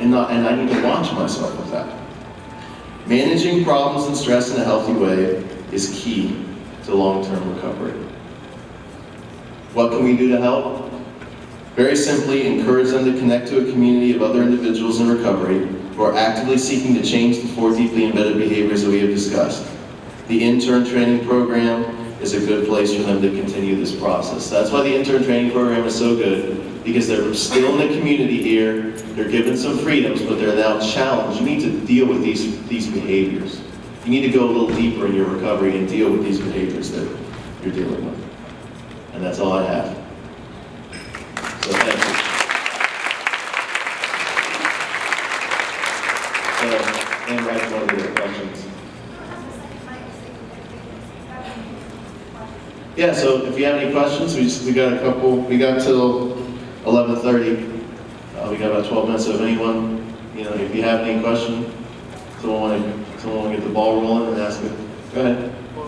And I need to watch myself with that. Managing problems and stress in a healthy way is key to long-term recovery. What can we do to help? Very simply, encourage them to connect to a community of other individuals in recovery who are actively seeking to change the four deeply embedded behaviors that we have discussed. The intern training program is a good place for them to continue this process. That's why the intern training program is so good, because they're still in the community here, they're given some freedoms, but they're now challenged. You need to deal with these behaviors. You need to go a little deeper in your recovery and deal with these behaviors that you're dealing with. And that's all I have. So thank you. So, and right one of the questions. Yeah, so if you have any questions, we got a couple, we got till 11:30. We got about 12 minutes, so if anyone, if you have any question, someone want to get the ball rolling and ask it. Go ahead.
Do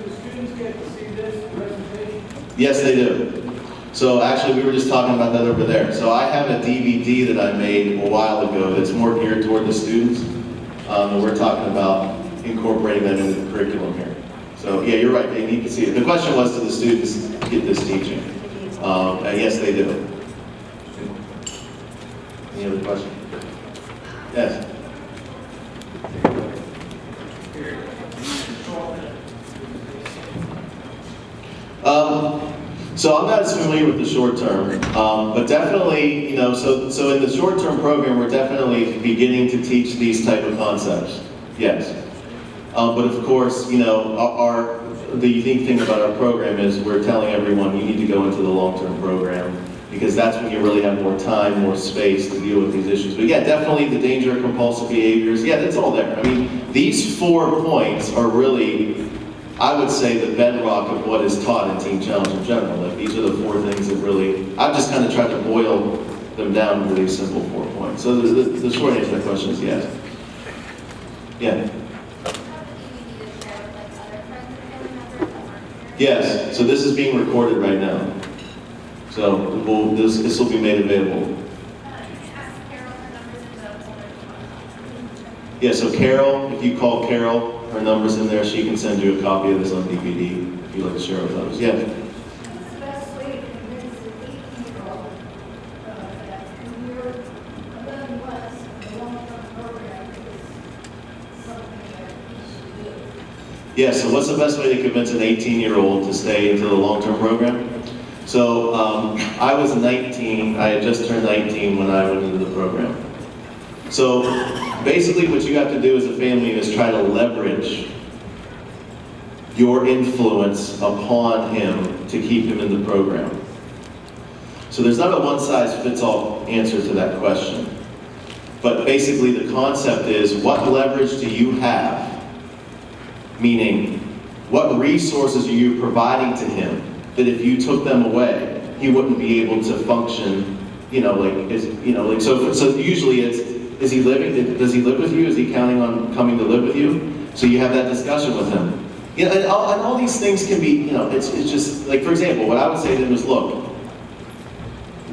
the students get to see this presentation?
Yes, they do. So actually, we were just talking about that over there. So I have a DVD that I made a while ago that's more geared toward the students, and we're talking about incorporating that into the curriculum here. So yeah, you're right, they need to see it. The question was, do the students get this teaching? And yes, they do. Any other question? Yes? So I'm not as familiar with the short term, but definitely, so in the short term program, we're definitely beginning to teach these type of concepts. Yes. But of course, the unique thing about our program is we're telling everyone you need to go into the long-term program, because that's when you really have more time, more space to deal with these issues. But yeah, definitely the danger of compulsive behaviors, yeah, that's all there. I mean, these 4 points are really, I would say, the bedrock of what is taught in Teen Challenge in general. Like, these are the 4 things that really, I've just kind of tried to boil them down to these simple 4 points. So the short answer to that question is yes. Yeah. Yes, so this is being recorded right now. So this will be made available. Yeah, so Carol, if you call Carol, her number's in there, she can send you a copy of this on DVD if you'd like to share it with others. Yeah.
What's the best way to convince an 18-year-old that when you're 11 months in a long-term program is something that you should do?
Yeah, so what's the best way to convince an 18-year-old to stay into the long-term program? So I was 19, I had just turned 19 when I went into the program. So basically what you have to do as a family is try to leverage your influence upon him to keep him in the program. So there's not a one-size-fits-all answer to that question. But basically the concept is, what leverage do you have? Meaning, what resources are you providing to him that if you took them away, he wouldn't be able to function, so usually it's, does he live with you? Is he counting on coming to live with you? So you have that discussion with him. And all these things can be, it's just, like, for example, what I would say to him is, look,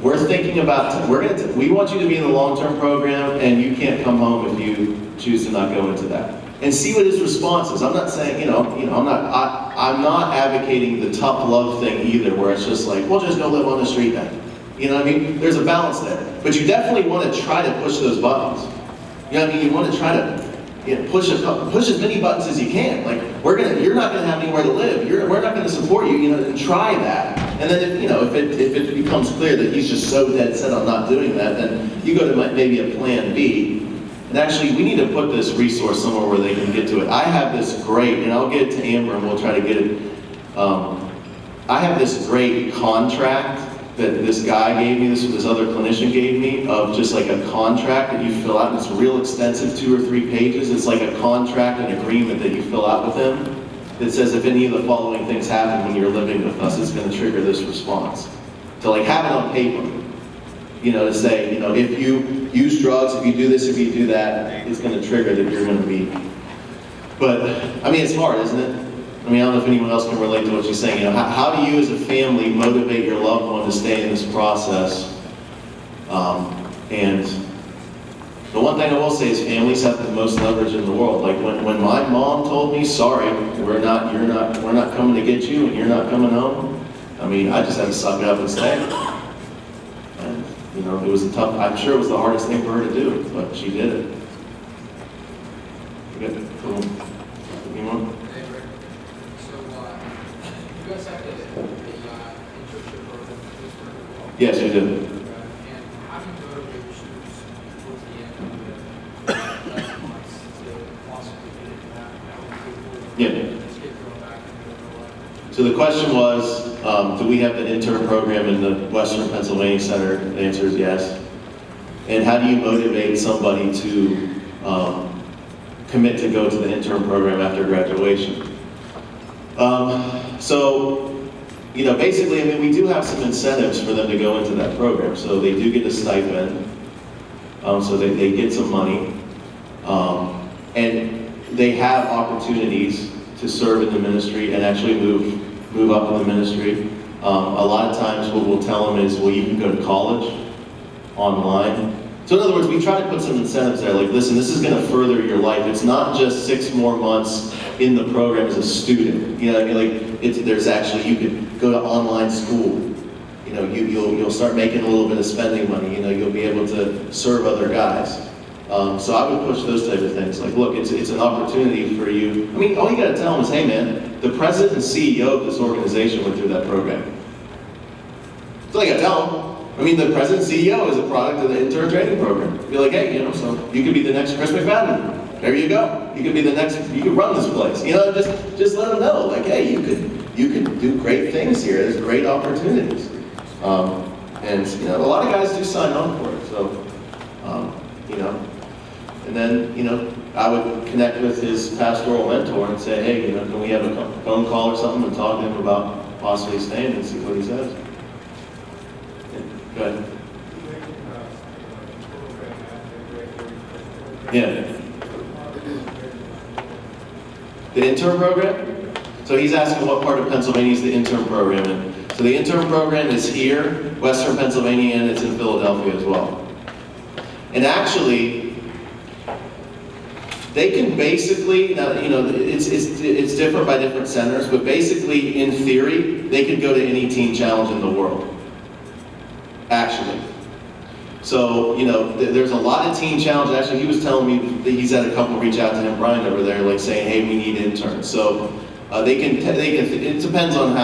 we're thinking about, we want you to be in the long-term program, and you can't come home if you choose to not go into that. and see what his response is. I'm not saying, I'm not advocating the tough love thing either, where it's just like, well, just go live on the street then. You know what I mean? There's a balance there. But you definitely want to try to push those buttons. You know what I mean? You want to try to push as many buttons as you can. Like, you're not going to have anywhere to live. We're not going to support you, and try that. And then if it becomes clear that he's just so dead set on not doing that, then you go to maybe a plan B. And actually, we need to put this resource somewhere where they can get to it. I have this great, and I'll get it to Amber and we'll try to get it. I have this great contract that this guy gave me, this other clinician gave me, of just like a contract that you fill out, and it's real extensive, 2 or 3 pages. It's like a contract, an agreement that you fill out with him that says if any of the following things happen when you're living with us, it's going to trigger this response. To like have it on paper, to say, if you use drugs, if you do this, if you do that, it's going to trigger that you're going to be. But, I mean, it's hard, isn't it? I mean, I don't know if anyone else can relate to what she's saying. How do you as a family motivate your loved one to stay in this process? And the one thing I will say is families have the most leverage in the world. Like when my mom told me, sorry, we're not coming to get you and you're not coming home. I mean, I just had to suck it up and stay. And, it was I'm sure it was the hardest thing for her to do, but she did it. Good. Cool. Anyone? Yes, we do.
And how do you motivate your students towards the end of the 11 months to possibly get into that?
Yeah.
Let's get going back into their life.
So the question was, do we have an intern program in the Western Pennsylvania Center? The answer is yes. And how do you motivate somebody to commit to go to the intern program after graduation? Basically, I mean, we do have some incentives for them to go into that program. So they do get a stipend, so they get some money, and they have opportunities to serve in the ministry and actually move up in the ministry. A lot of times what we'll tell them is, well, you can go to college online. So in other words, we try to put some incentives there, like, listen, this is going to further your life. It's not just 6 more months in the program as a student. You know what I mean? Like, there's actually, you could go to online school. You'll start making a little bit of spending money. You'll be able to serve other guys. So I would push those type of things. Like, look, it's an opportunity for you. I mean, all you got to tell them is, hey man, the president and CEO of this organization went through that program. That's all you got to tell them. I mean, the president and CEO is a product of the intern training program. Be like, hey, so you could be the next Chris McFadden. There you go. You could be the next. You could run this place. Just let them know, like, hey, you could do great things here. There's great opportunities. And a lot of guys do sign on for it. So, and then I would connect with his pastoral mentor and say, hey, can we have a phone call or something and talk to him about possibly staying and see what he says. Go ahead. Yeah. The intern program? So he's asking what part of Pennsylvania is the intern program in. So the intern program is here, Western Pennsylvania, and it's in Philadelphia as well. And actually, they can basically, now, it's different by different centers, but basically, in theory, they could go to any teen challenge in the world. Actually. So, there's a lot of teen challenges. Actually, he was telling me that he's had a couple reach out to him, Brian over there, like saying, hey, we need interns. So they can, it depends on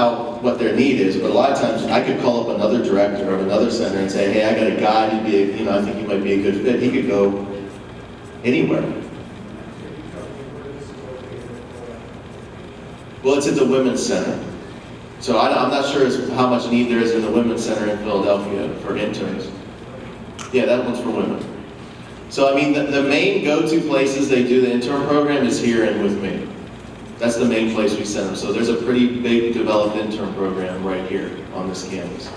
what their need is, but a lot of times I could call up another director of another center and say, hey, I got a guy who'd be, I think he might be a good fit. He could go anywhere. Well, it's at the Women's Center. So I'm not sure how much need there is in the Women's Center in Philadelphia for interns. Yeah, that one's for women. So I mean, the main go-to places they do the intern program is here and with me. That's the main place we send them. So there's a pretty big developed intern program right here on this campus.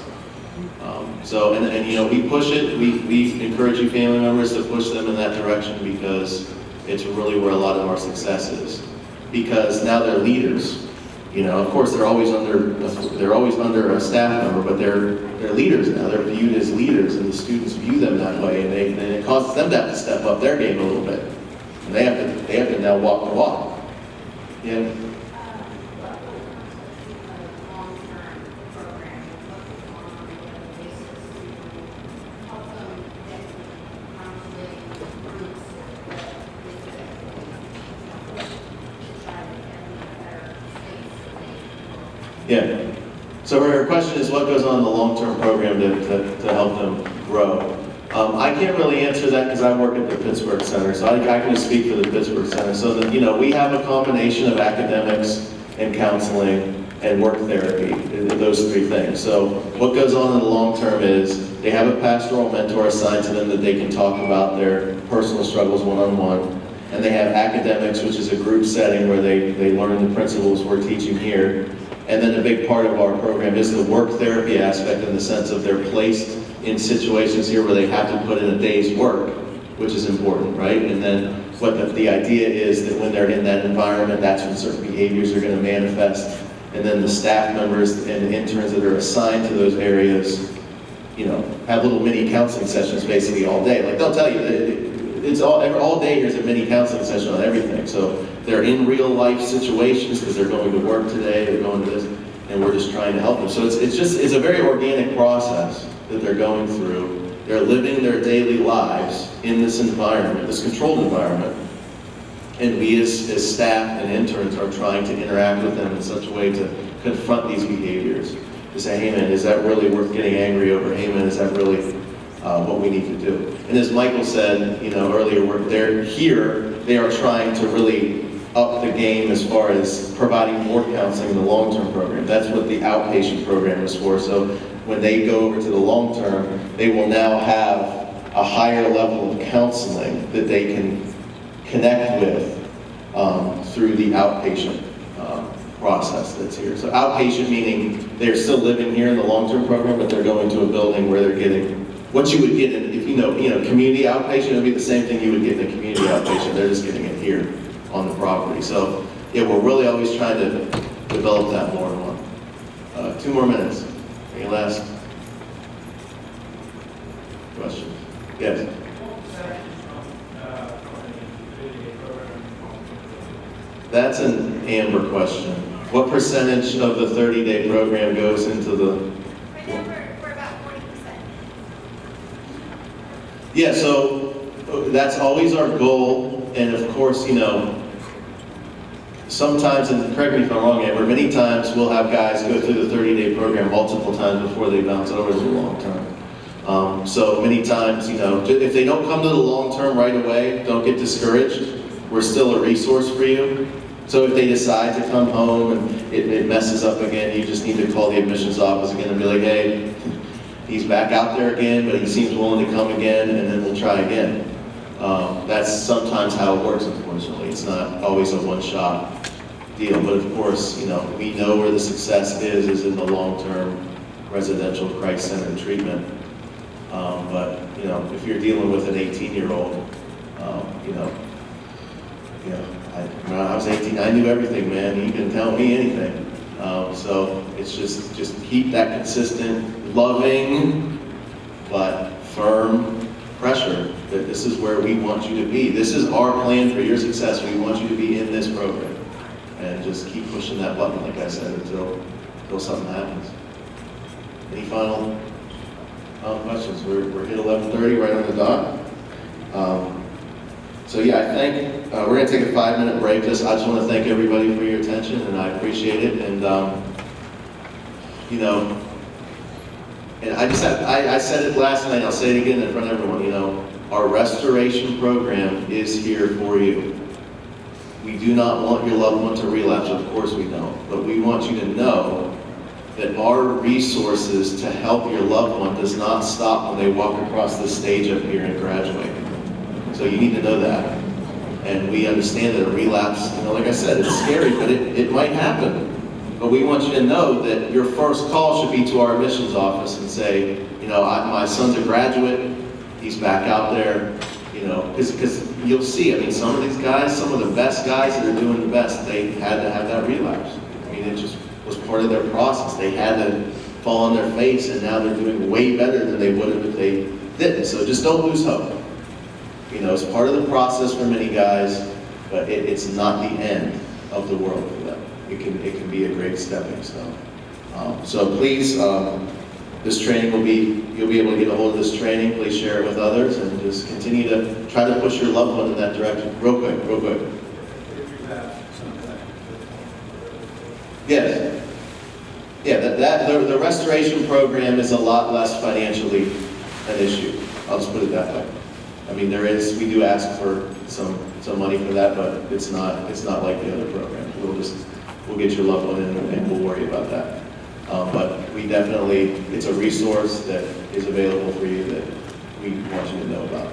We push it. We encourage you family members to push them in that direction because it's really where a lot of our success is. Because now they're leaders. Of course, they're always under a staff member, but they're leaders now. They're viewed as leaders, and the students view them that way, and it causes them to have to step up their game a little bit. And they have to now walk the walk. Yeah. Yeah. So her question is, what goes on in the long-term program to help them grow? I can't really answer that because I work at the Pittsburgh Center, so I can just speak for the Pittsburgh Center. So that, you know, we have a combination of academics and counseling and work therapy, those three things. So what goes on in the long term is they have a pastoral mentor assigned to them that they can talk about their personal struggles one-on-one. And they have academics, which is a group setting where they learn the principles we're teaching here. And then a big part of our program is the work therapy aspect, in the sense of they're placed in situations here where they have to put in a day's work, which is important, right? And then what the idea is that when they're in that environment, that's when certain behaviors are going to manifest. And then the staff members and interns that are assigned to those areas, you know, have little mini counseling sessions basically all day. Like they'll tell you that it's all day here's a mini counseling session on everything. So they're in real life situations because they're going to work today, they're going to this, and we're just trying to help them. So it's a very organic process that they're going through. They're living their daily lives in this environment, this controlled environment. And we as staff and interns are trying to interact with them in such a way to confront these behaviors. To say, hey man, is that really worth getting angry over? Hey man, is that really what we need to do? And as Michael said, you know, earlier, they're here, they are trying to really up the game as far as providing more counseling in the long-term program. That's what the outpatient program is for. So when they go over to the long-term, they will now have a higher level of counseling that they can connect with through the outpatient process that's here. So outpatient meaning they're still living here in the long-term program, but they're going to a building where they're getting what you would get in, if you know, community outpatient, it would be the same thing you would get in a community outpatient. They're just getting it here on the property. So yeah, we're really always trying to develop that more and more. 2 more minutes. Any last questions? Yes. That's an Amber question. What percentage of the 30-day program goes into the...
Right now we're about 40%.
Yeah, so that's always our goal, and of course, you know, sometimes, and correct me if I'm wrong, Amber, many times we'll have guys go through the 30-day program multiple times before they bounce over to the long term. So many times, you know, if they don't come to the long term right away, don't get discouraged. We're still a resource for you. So if they decide to come home and it messes up again, you just need to call the admissions office again and be like, hey, he's back out there again, but he seems willing to come again, and then we'll try again. That's sometimes how it works, unfortunately. It's not always a one-shot deal, but of course, you know, we know where the success is in the long-term residential Christ-centered treatment. But, you know, if you're dealing with an 18-year-old, when I was 18, I knew everything, man. You can tell me anything. So it's just keep that consistent, loving, but firm pressure that this is where we want you to be. This is our plan for your success. We want you to be in this program. And just keep pushing that button, like I said, until something happens. Any final questions? We're hit 11:30, right on the dot. So yeah, I think we're going to take a 5-minute break. I just want to thank everybody for your attention, and I appreciate it. And you know, and I said it last night. I'll say it again in front of everyone. You know, our restoration program is here for you. We do not want your loved one to relapse. Of course we don't, but we want you to know that our resources to help your loved one does not stop when they walk across the stage up here and graduate. So you need to know that. And we understand that a relapse, you know, like I said, it's scary, but it might happen. But we want you to know that your first call should be to our admissions office and say, you know, my son's a graduate, he's back out there, you know, because you'll see, I mean, some of these guys, some of the best guys that are doing the best, they had to have that relapse. I mean, it just was part of their process. They had to fall on their face, and now they're doing way better than they would have if they didn't. So just don't lose hope. You know, it's part of the process for many guys, but it's not the end of the world for them. It can be a great stepping stone. So please, this training you'll be able to get a hold of this training. Please share it with others and just continue to try to push your loved one in that direction. Real quick. Yes. Yeah, the restoration program is a lot less financially an issue. I'll just put it that way. I mean, we do ask for some money for that, but it's not like the other programs. We'll get your loved one in and we'll worry about that. But we definitely, it's a resource that is available for you that we want you to know about.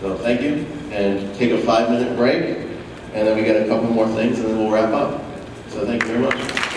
So thank you, and take a 5-minute break, and then we got a couple more things, and then we'll wrap up. So thank you very much.